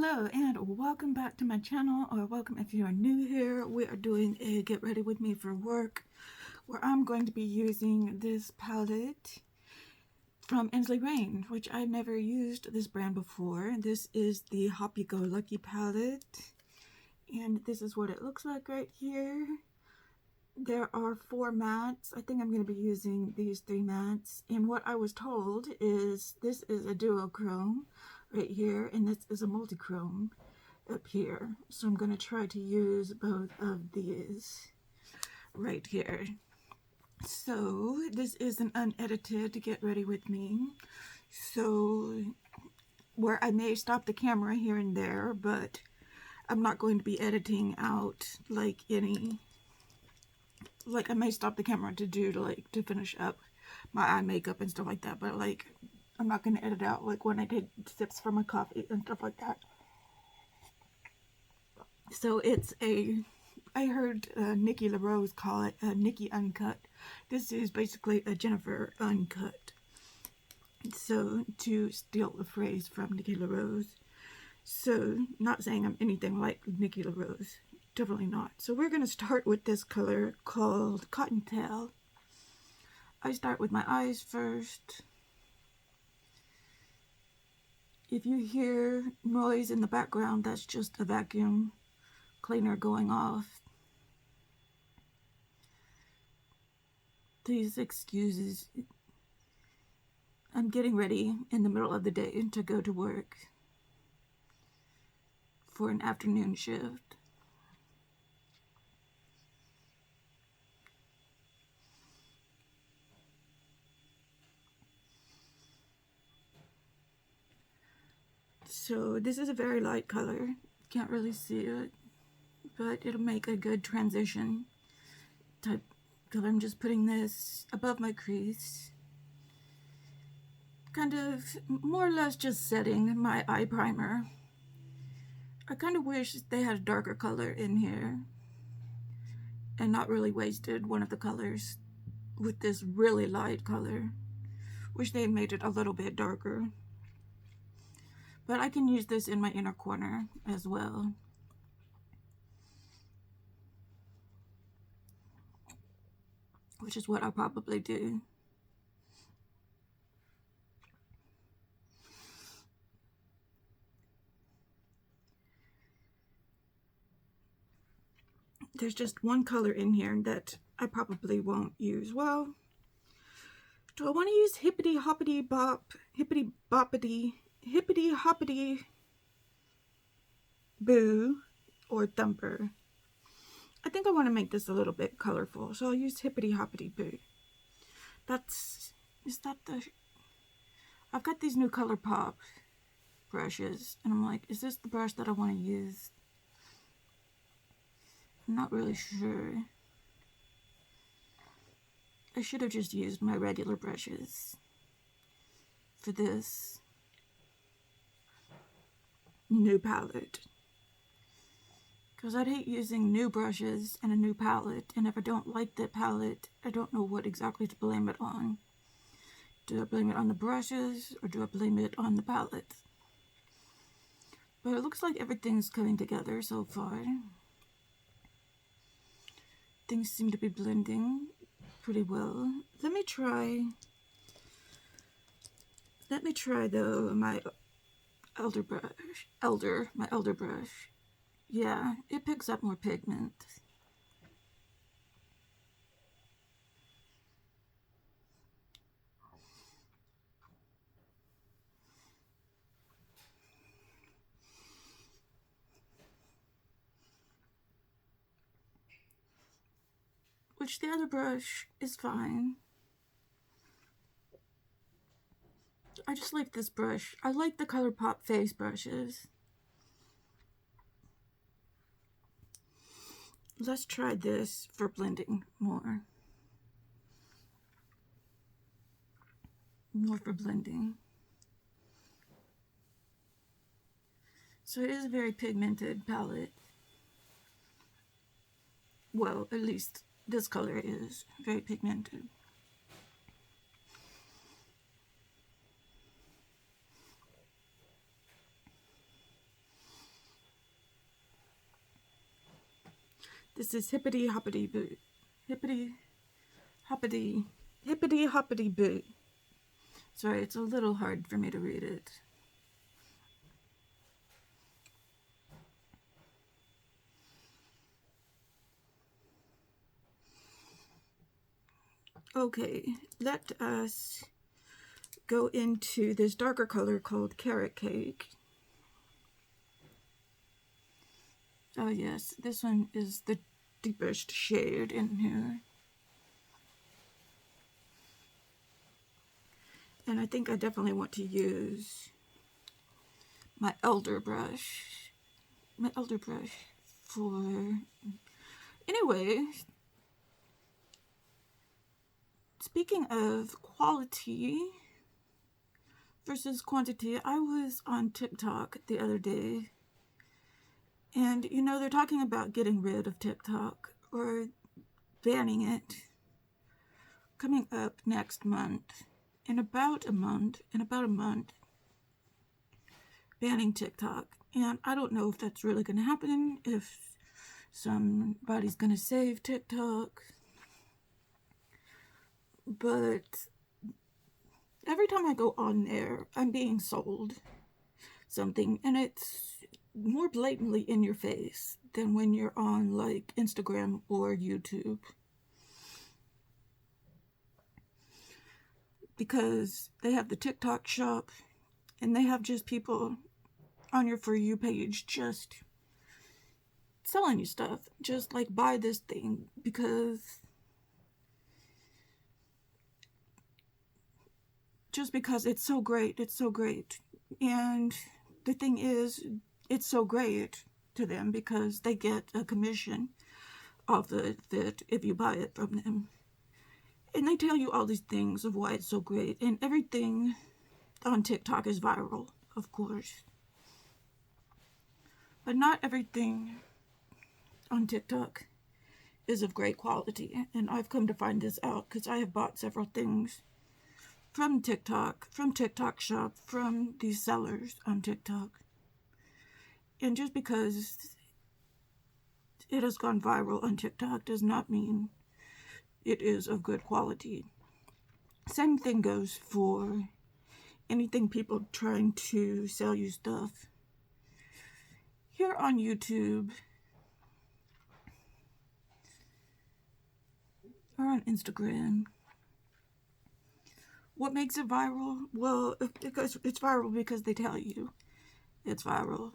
Hello and welcome back to my channel, or welcome if you are new here. We are doing a get ready with me for work where I'm going to be using this palette from Ensley, which I've never used this brand before. This is the Hoppy Go Lucky palette, and this is what it looks like right here. There are 4 mattes. I think I'm going to be using these 3 mattes, and what I was told is this is a duochrome right here, and this is a multi-chrome up here. So I'm going to try to use both of these right here. So this is an unedited get ready with me, so where I may stop the camera here and there, but I'm not going to be editing out like I may stop the camera to finish up my eye makeup and stuff like that, but I'm not going to edit out like when I take sips from my coffee and stuff like that. So it's I heard Nikki LaRose call it a Nikki Uncut. This is basically a Jennifer Uncut. So, to steal a phrase from Nikki LaRose. So, not saying I'm anything like Nikki LaRose. Definitely not. So we're going to start with this color called Cottontail. I start with my eyes first. If you hear noise in the background, that's just a vacuum cleaner going off. Please excuse. I'm getting ready in the middle of the day to go to work for an afternoon shift. So this is a very light color. Can't really see it, but it'll make a good transition type color. I'm just putting this above my crease. Kind of more or less just setting my eye primer. I kind of wish they had a darker color in here and not really wasted one of the colors with this really light color. Wish they made it a little bit darker. But I can use this in my inner corner as well. Which is what I'll probably do. There's just one color in here that I probably won't use. Well, do I want to use Hippity Hoppity Boo or Thumper? I think I want to make this a little bit colorful, so I'll use Hippity Hoppity Boo. I've got these new ColourPop brushes, and I'm like, is this the brush that I want to use? I'm not really sure. I should have just used my regular brushes for this new palette. Because I'd hate using new brushes and a new palette, and if I don't like that palette, I don't know what exactly to blame it on. Do I blame it on the brushes, or do I blame it on the palette? But it looks like everything's coming together so far. Things seem to be blending pretty well. Let me try though my elder brush. Yeah, it picks up more pigment. Which the other brush is fine. I just like this brush. I like the ColourPop face brushes. Let's try this for blending more. More for blending. So it is a very pigmented palette. Well, at least this color is very pigmented. This is Hippity Hoppity Boo. Hippity Hoppity. Hippity Hoppity Boo. Sorry, it's a little hard for me to read it. Okay, let us go into this darker color called Carrot Cake. Oh yes, this one is the deepest shade in here. And I think I definitely want to use my elder brush. For... Anyway, speaking of quality versus quantity, I was on TikTok the other day. And, you know, they're talking about getting rid of TikTok or banning it coming up next month. In about a month, banning TikTok. And I don't know if that's really going to happen, if somebody's going to save TikTok. But every time I go on there, I'm being sold something, and it's more blatantly in your face than when you're on like Instagram or YouTube, because they have the TikTok shop and they have just people on your For You page just selling you stuff, just like buy this thing because it's so great. And the thing is, it's so great to them because they get a commission off it if you buy it from them. And they tell you all these things of why it's so great. And everything on TikTok is viral, of course. But not everything on TikTok is of great quality. And I've come to find this out because I have bought several things from TikTok shop, from these sellers on TikTok. And just because it has gone viral on TikTok does not mean it is of good quality. Same thing goes for anything people trying to sell you stuff. Here on YouTube or on Instagram, what makes it viral? Well, because it's viral because they tell you it's viral.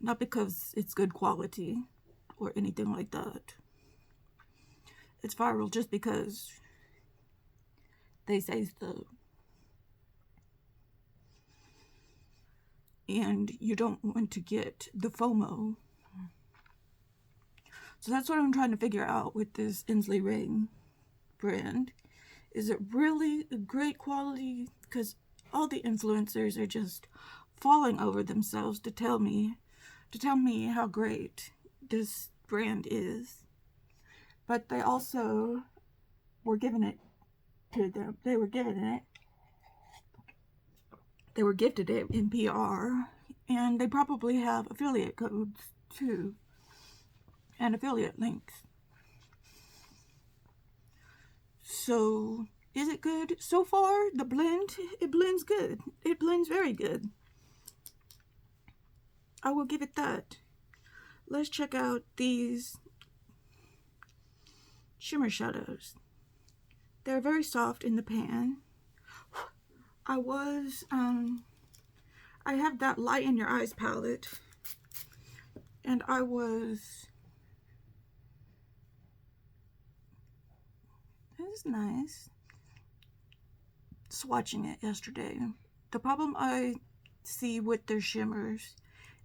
Not because it's good quality or anything like that. It's viral just because they say so. And you don't want to get the FOMO. So that's what I'm trying to figure out with this Ensley ring brand. Is it really a great quality? Because all the influencers are just falling over themselves to tell me how great this brand is. But they also were giving it to them. They were gifted it in PR, and they probably have affiliate codes too, and affiliate links. So, is it good? So far, the blend, it blends good. It blends very good. I will give it that. Let's check out these shimmer shadows. They're very soft in the pan. I have that Light in Your Eyes palette, and I was, it was nice, swatching it yesterday. The problem I see with their shimmers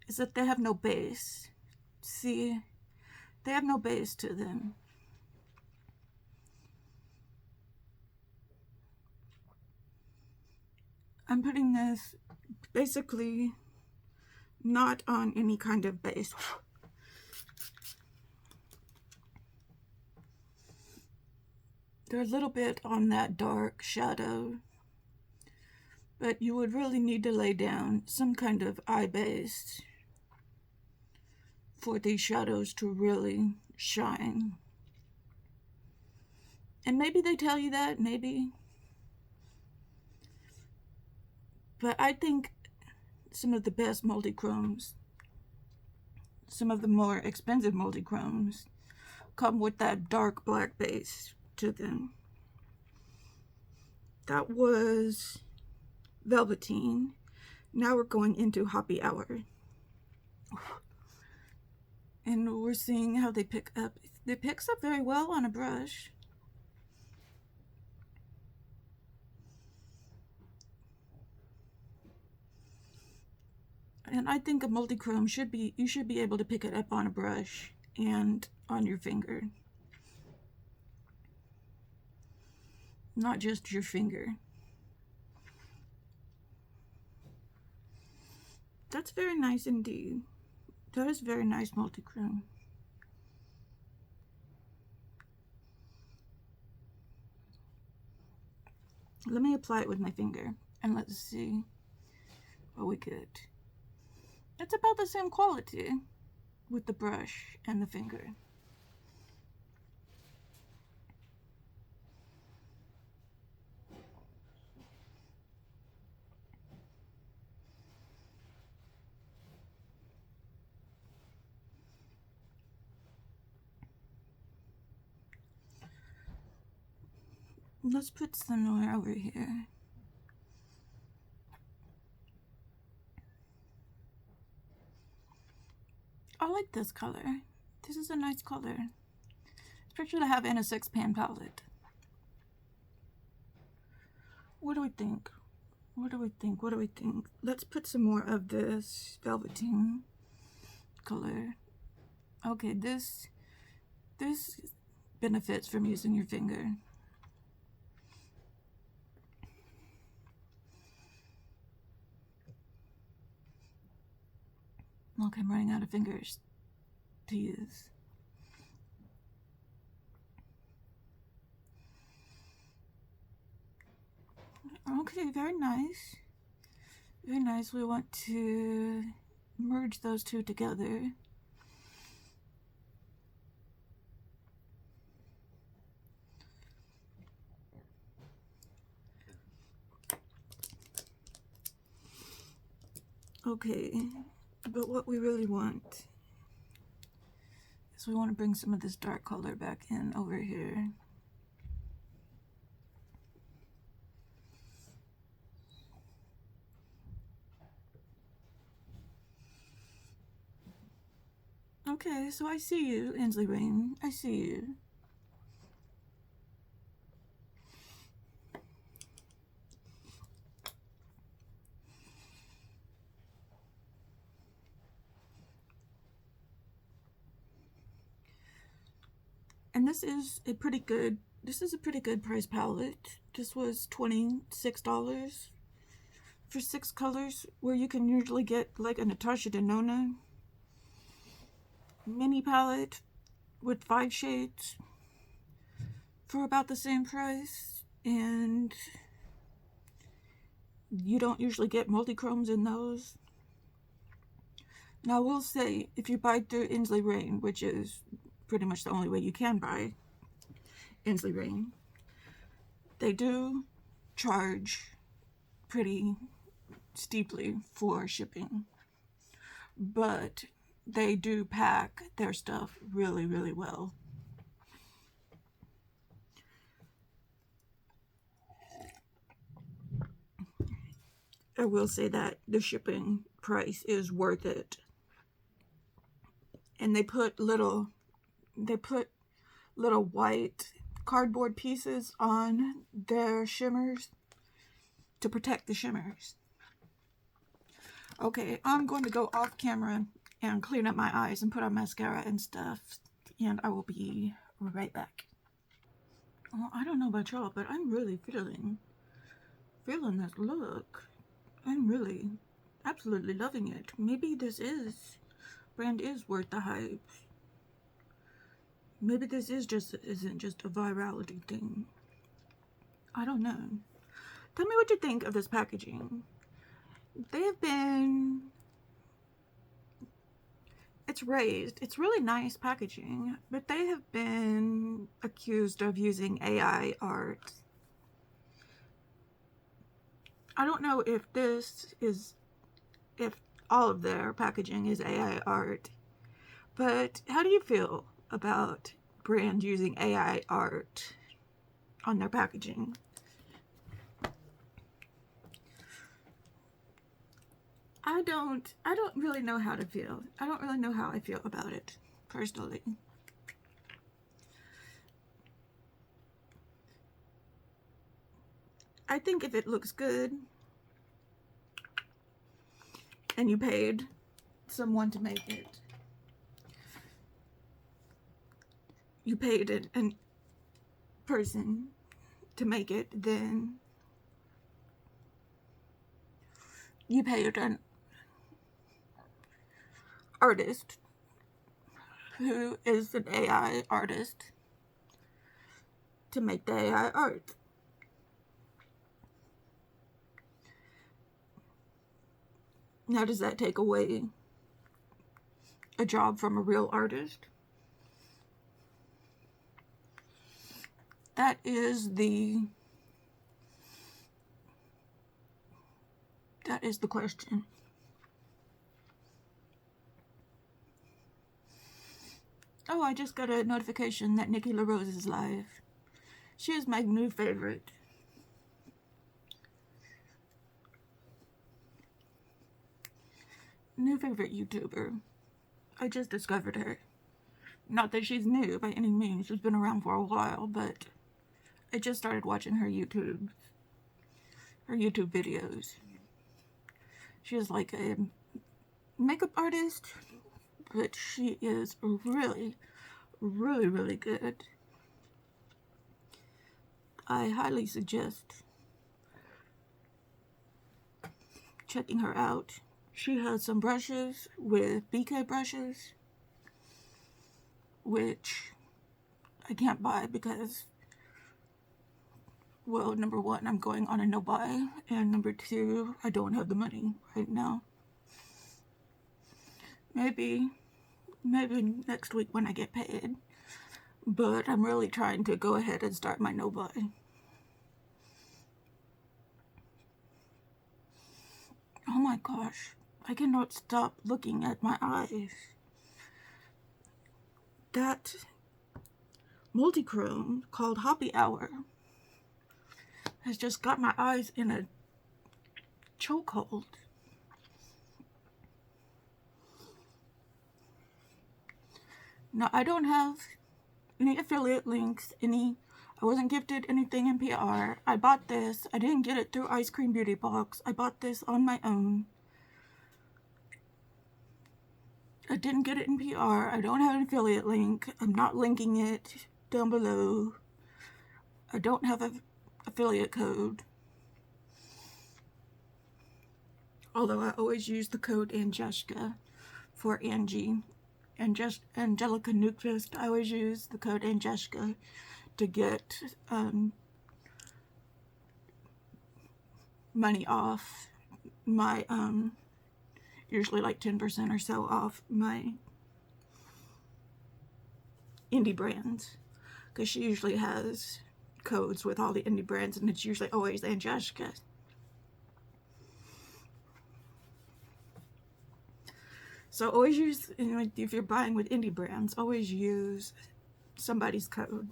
is that they have no base. See, they have no base to them. I'm putting this basically not on any kind of base. They're a little bit on that dark shadow, but you would really need to lay down some kind of eye base for these shadows to really shine. And maybe they tell you that, maybe. But I think some of the best multi-chromes, some of the more expensive multi-chromes, come with that dark black base to them. That was Velveteen. Now we're going into Hoppy Hour. And we're seeing how they pick up. It picks up very well on a brush. And I think a multi-chrome you should be able to pick it up on a brush and on your finger. Not just your finger. That's very nice indeed. That is very nice multi-chrome. Let me apply it with my finger and let's see what we get. It's about the same quality with the brush and the finger. Let's put some more over here. I like this color. This is a nice color. It's pretty to have in a 6-pan palette. What do we think? What do we think? What do we think? Let's put some more of this Velveteen color. Okay, this benefits from using your finger. Look, I'm running out of fingers to use. Okay, very nice. Very nice. We want to merge those two together. Okay, but what we really want is we want to bring some of this dark color back in over here. Okay, so I see you, Ensley Rain. I see you. And this is a pretty good price palette. This was $26 for 6 colors, where you can usually get like a Natasha Denona mini palette with 5 shades for about the same price. And you don't usually get multi-chromes in those. Now I will say, if you buy through Ensley Rain, which is pretty much the only way you can buy Ensley Rain, they do charge pretty steeply for shipping, but they do pack their stuff really, really well. I will say that the shipping price is worth it. And they put little white cardboard pieces on their shimmers to protect the shimmers. Okay, I'm going to go off camera and clean up my eyes and put on mascara and stuff, and I will be right back. Well, I don't know about y'all, but I'm really feeling this look. I'm really absolutely loving it. Maybe this brand is worth the hype. Maybe this isn't just a virality thing. I don't know. Tell me what you think of this it's it's raised. It's really nice packaging, but they have been accused of using AI art. I don't know if if all of their packaging is AI art, but how do you feel about brands using AI art on their packaging? I don't really know how to feel. I don't really know how I feel about it, personally. I think if it looks good and you paid someone to make it, you paid a person to make it, then you paid an artist who is an AI artist to make the AI art. Now, does that take away a job from a real artist? That is the question. Oh, I just got a notification that Nikki LaRose is live. She is my new favorite. New favorite YouTuber. I just discovered her. Not that she's new by any means. She's been around for a while, but I just started watching her YouTube videos. She is like a makeup artist, but she is really, really, really good. I highly suggest checking her out. She has some brushes with BK brushes, which I can't buy because, well, number one, I'm going on a no buy, and number two, I don't have the money right now. Maybe next week when I get paid, but I'm really trying to go ahead and start my no buy. Oh my gosh, I cannot stop looking at my eyes. That multi-chrome called Hoppy Hour has just got my eyes in a chokehold. Now, I don't have any affiliate links, I wasn't gifted anything in PR. I bought this. I didn't get it through Ice Cream Beauty Box. I bought this on my own. I didn't get it in PR. I don't have an affiliate link. I'm not linking it down below. I don't have an affiliate code. Although I always use the code Angelica for Angie. And just Angelica Newquist, I always use the code Angelica to get money off my, usually like 10% or so off my indie brands. Because she usually has codes with all the indie brands, and it's usually always Angelica. So always use, if you're buying with indie brands, always use somebody's code.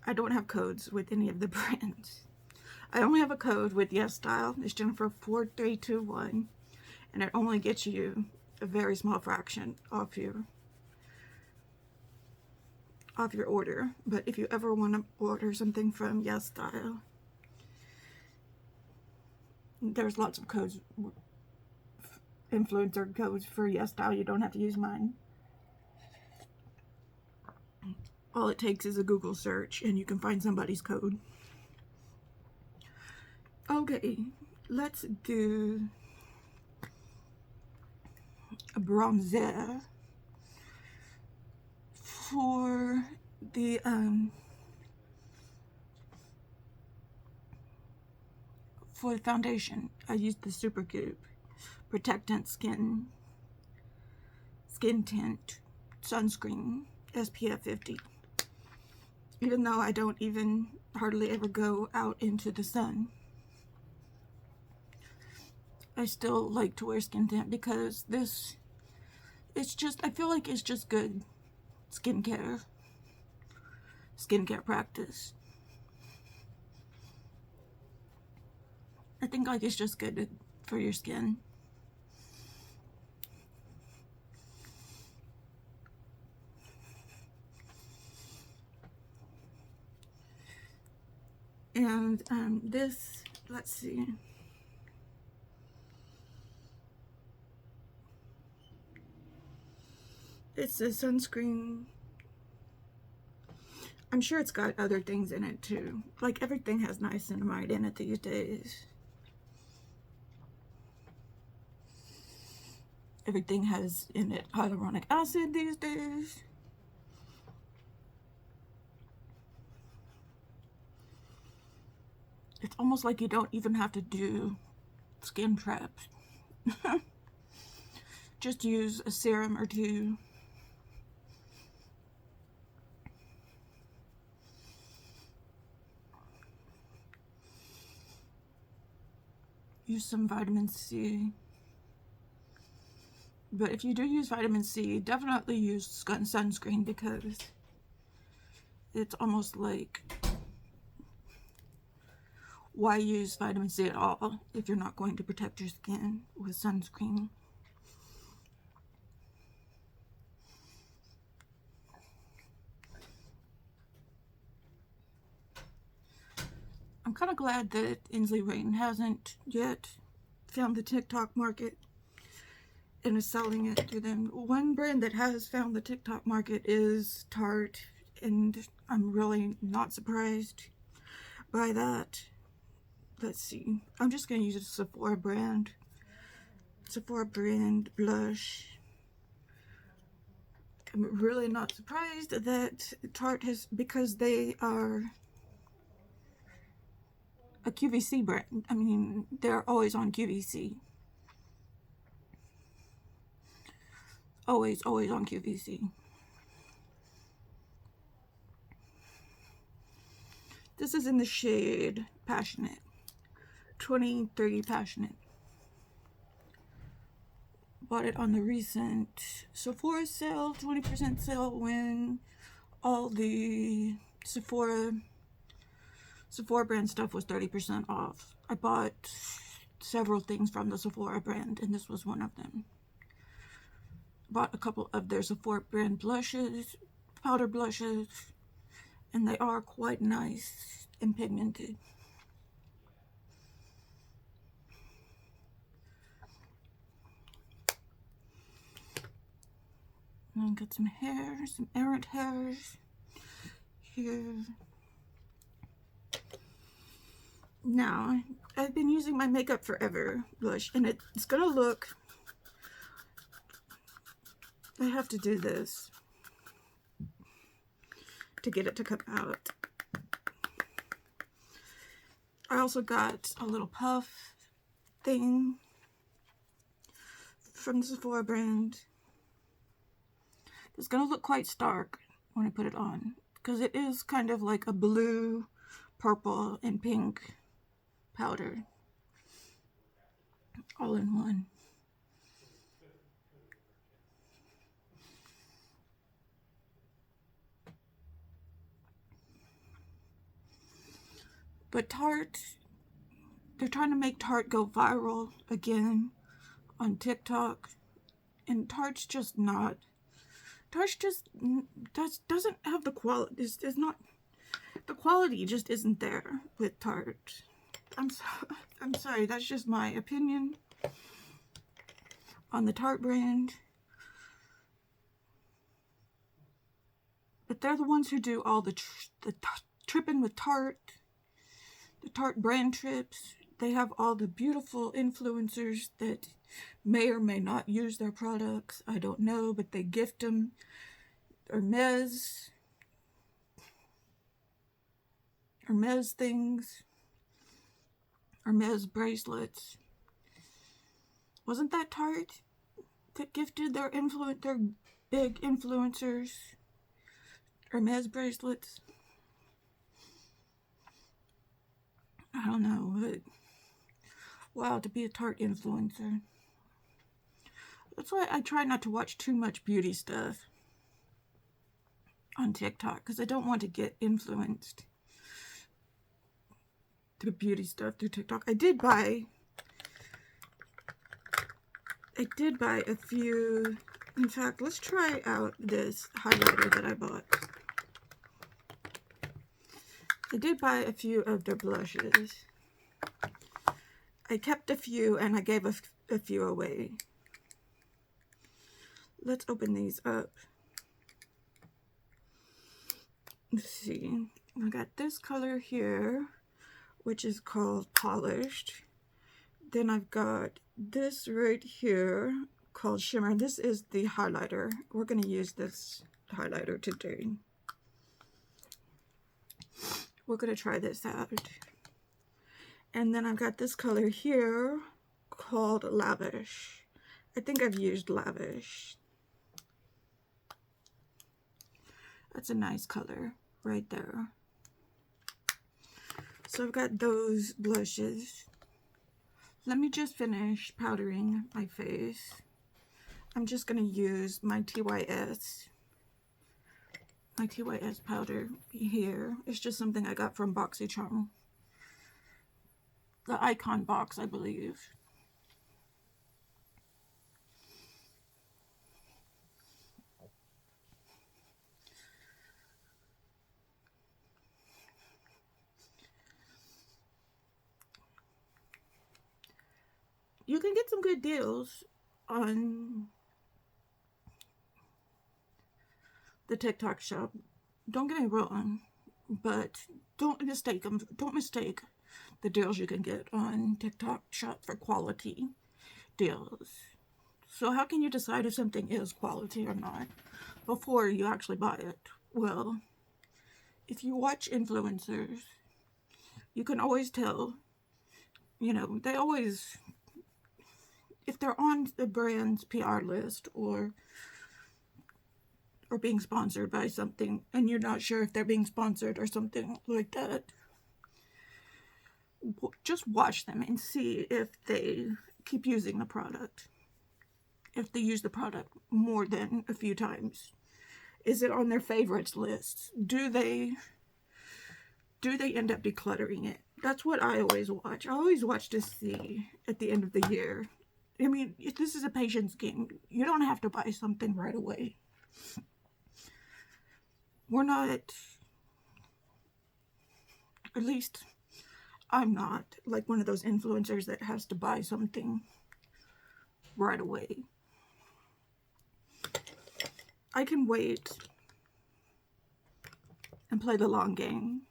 I don't have codes with any of the brands. I only have a code with Yes Style. It's Jennifer 4321, and it only gets you a very small fraction off your order. But if you ever want to order something from Yes Style, there's lots of codes, influencer codes for Yes Style. You don't have to use mine. All it takes is a Google search and you can find somebody's code. Okay, let's do a bronzer for the foundation. I used the Supergoop Protectant Skin Skin Tint sunscreen, SPF 50. Even though I don't even hardly ever go out into the sun, I still like to wear skin tint because it's just, I feel like it's just good skincare practice. I think like it's just good for your skin. And this, let's see. It's a sunscreen. I'm sure it's got other things in it too. Like everything has niacinamide in it these days. Everything has in it hyaluronic acid these days. It's almost like you don't even have to do skin preps. Just use a serum or two. Use some vitamin C. But if you do use vitamin C, definitely use sunscreen because it's almost like, why use vitamin C at all if you're not going to protect your skin with sunscreen? I'm kind of glad that Ensley hasn't yet found the TikTok market and is selling it to them. One brand that has found the TikTok market is Tarte, and I'm really not surprised by that. Let's see. I'm just going to use a Sephora brand blush. I'm really not surprised that Tarte has, because they are a QVC brand. I mean, they're always on QVC. Always on QVC. This is in the shade Passionate. 2030 Passionate. Bought it on the recent Sephora sale, 20% sale, when all the Sephora brand stuff was 30% off. I bought several things from the Sephora brand, and this was one of them. Bought a couple of their Sephora brand blushes, powder blushes, and they are quite nice and pigmented. And got some hair, some errant hairs here. Now, I've been using my Makeup Forever blush, and it's gonna look, I have to do this to get it to come out. I also got a little puff thing from the Sephora brand. It's gonna look quite stark when I put it on, because it is kind of like a blue, purple, and pink powder all in one. But Tarte, they're trying to make Tarte go viral again on TikTok, and Tarte's just not. Tarte just doesn't have the quality. It's not, the quality just isn't there with Tarte. I'm sorry, that's just my opinion on the Tarte brand. But they're the ones who do all the tripping with Tarte, the Tarte brand trips. They have all the beautiful influencers that may or may not use their products. I don't know, but they gift them Hermes things, Hermes bracelets. Wasn't that Tarte that gifted their big influencers Hermes bracelets. I don't know, but wow, to be a Tarte influencer. That's why I try not to watch too much beauty stuff on TikTok, because I don't want to get influenced to beauty stuff through TikTok. I did buy a few. In fact, let's try out this highlighter that I bought. I did buy a few of their blushes. I kept a few and I gave a few away. Let's open these up. Let's see. I got this color here, which is called Polished. Then I've got this right here called Shimmer. This is the highlighter. We're going to use this highlighter today. We're going to try this out. And then I've got this color here called Lavish. I think I've used Lavish. That's a nice color right there. So I've got those blushes. Let me just finish powdering my face. I'm just going to use my TYS powder here. It's just something I got from BoxyCharm. The Icon box, I believe. You can get some good deals on the TikTok shop. Don't get me wrong, but don't mistake them. Don't mistake the deals you can get on TikTok shop for quality deals. So how can you decide if something is quality or not before you actually buy it? Well, if you watch influencers, you can always tell. You know, they always, if they're on the brand's PR list or being sponsored by something and you're not sure if they're being sponsored or something like that, just watch them and see if they keep using the product. If they use the product more than a few times. Is it on their favorites list? Do they end up decluttering it? That's what I always watch. I always watch to see at the end of the year. I mean, if this is a patience game, you don't have to buy something right away. We're not, at least I'm not, like one of those influencers that has to buy something right away. I can wait and play the long game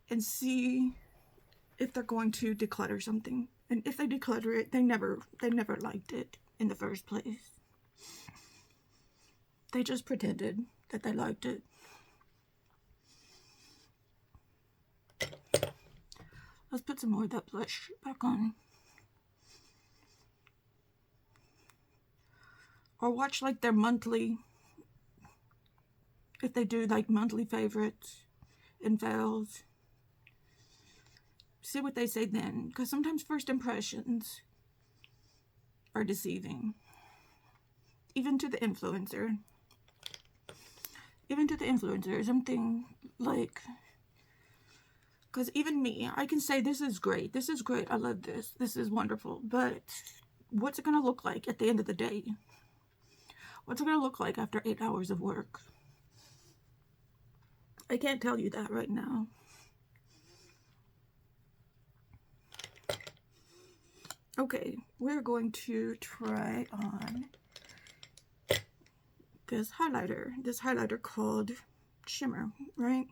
and see if they're going to declutter something. And if they declutter it, they never liked it in the first place. They just pretended that they liked it. Let's put some more of that blush back on. Or watch like their monthly, if they do like monthly favorites and fails. See what they say then, because sometimes first impressions are deceiving. Even to the influencer. Something like, because even me, I can say this is great, I love this is wonderful, but what's it going to look like at the end of the day? What's it going to look like after 8 hours of work? I can't tell you that right now. Okay, we're going to try on this highlighter called Shimmer, right?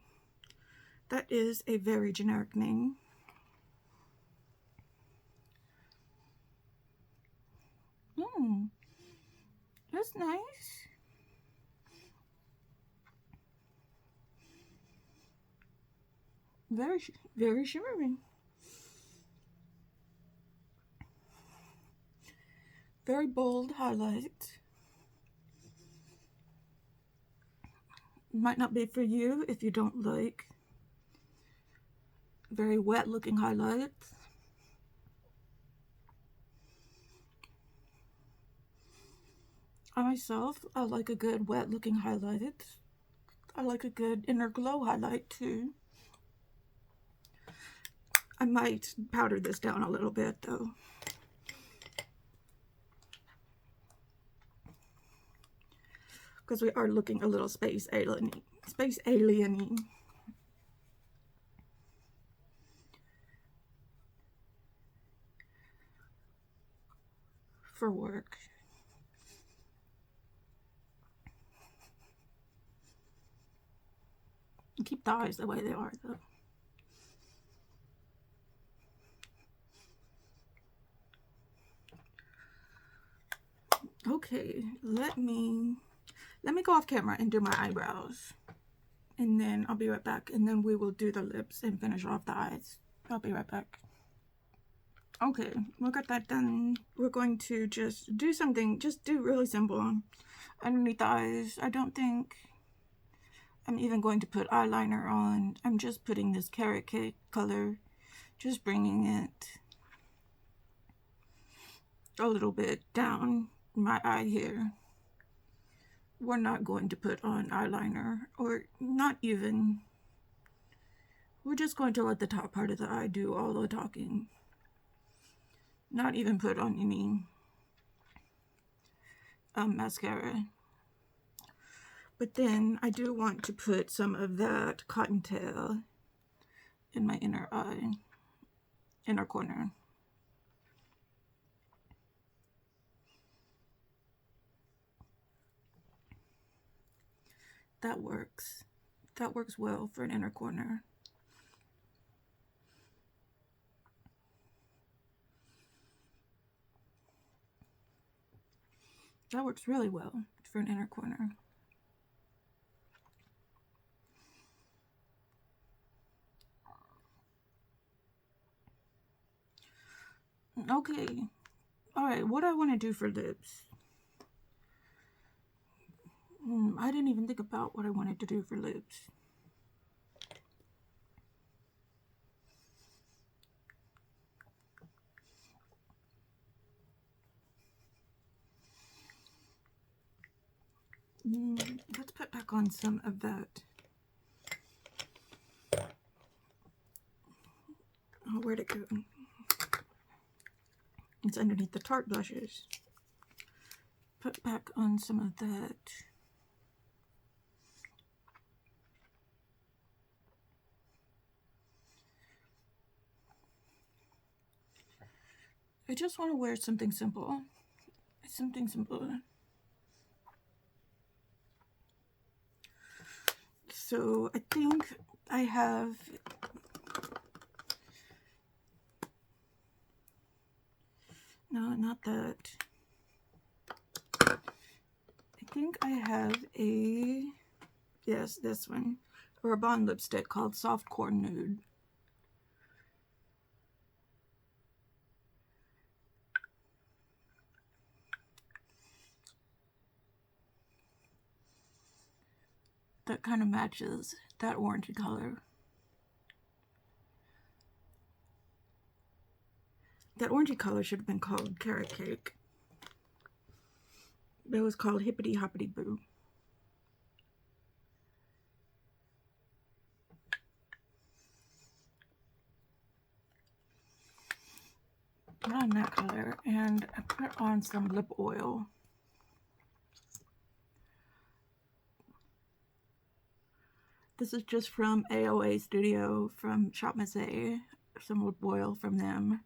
That is a very generic name. That's nice. Very, very shimmery. Very bold highlight. Might not be for you if you don't like very wet looking highlights. I myself, I like a good wet looking highlight. I like a good inner glow highlight too. I might powder this down a little bit though. Because we are looking a little space alien-y. Space alien-y. For work. And keep the eyes the way they are though. Okay, let me go off camera and do my eyebrows. And then I'll be right back. And then we will do the lips and finish off the eyes. I'll be right back. Okay, we got that done. We're going to just do something, just do really simple underneath the eyes. I don't think I'm even going to put eyeliner on. I'm just putting this carrot cake color, just bringing it a little bit down my eye here. We're not going to put on eyeliner, or not even. We're just going to let the top part of the eye do all the talking. Not even put on any mascara. But then I do want to put some of that cottontail in my inner eye, inner corner. That works. That works well for an inner corner. That works really well for an inner corner. Okay. Alright, what do I want to do for lips? I didn't even think about what I wanted to do for lips. Let's put back on some of that. Oh, where'd it go? It's underneath the Tarte blushes. Put back on some of that. I just want to wear something simple. Something simple. So I think I have no, not that. I think I have a, yes, this one, a Rabanne lipstick called Softcore Nude. That kind of matches that orangey color. That orangey color should have been called Carrot Cake. It was called Hippity Hoppity Boo. Put on that color, and I put on some lip oil. This is just from AOA Studio, from Shop Massé. Some lip oil from them,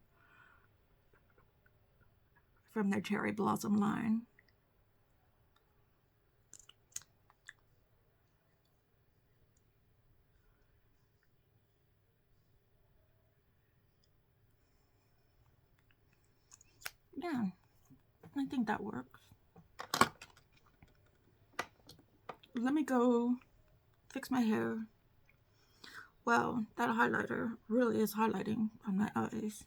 from their Cherry Blossom line. Yeah, I think that works. Let me go fix my hair. Wow, that highlighter really is highlighting on my eyes.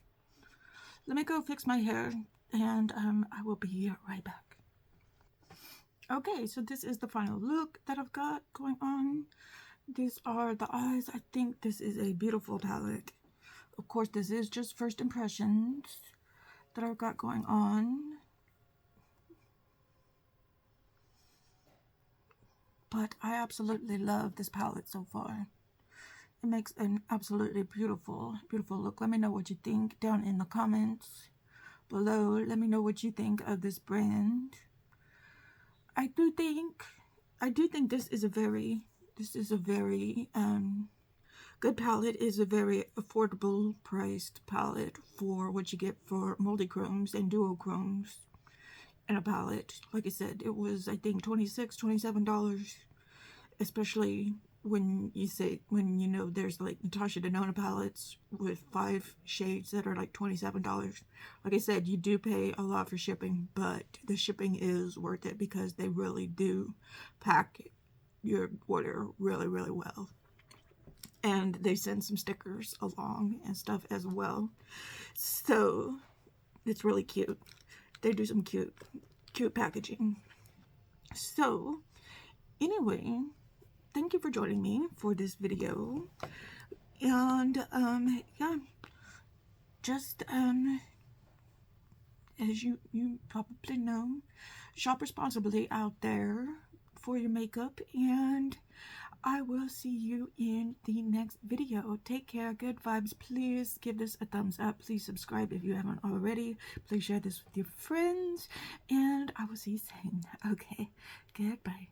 let me go fix my hair, and I will be right back. Okay, so this is the final look that I've got going on. These are the eyes. I think this is a beautiful palette. Of course, this is just first impressions that I've got going on. But I absolutely love this palette so far. It makes an absolutely beautiful, beautiful look. Let me know what you think down in the comments below. Let me know what you think of this brand. I do think this is a very good palette. It is a very affordable priced palette for what you get for multi-chromes and duochromes in a palette. Like I said, it was, I think, $26, $27, especially when you know there's like Natasha Denona palettes with 5 shades that are like $27. Like I said, you do pay a lot for shipping, but the shipping is worth it because they really do pack your order really, really well. And they send some stickers along and stuff as well. So it's really cute. They do some cute packaging. So anyway, thank you for joining me for this video. And yeah, just as you probably know, shop responsibly out there for your makeup, and I will see you in the next video. Take care, good vibes. Please give this a thumbs up. Please subscribe if you haven't already. Please share this with your friends, and I will see you soon. Okay, goodbye.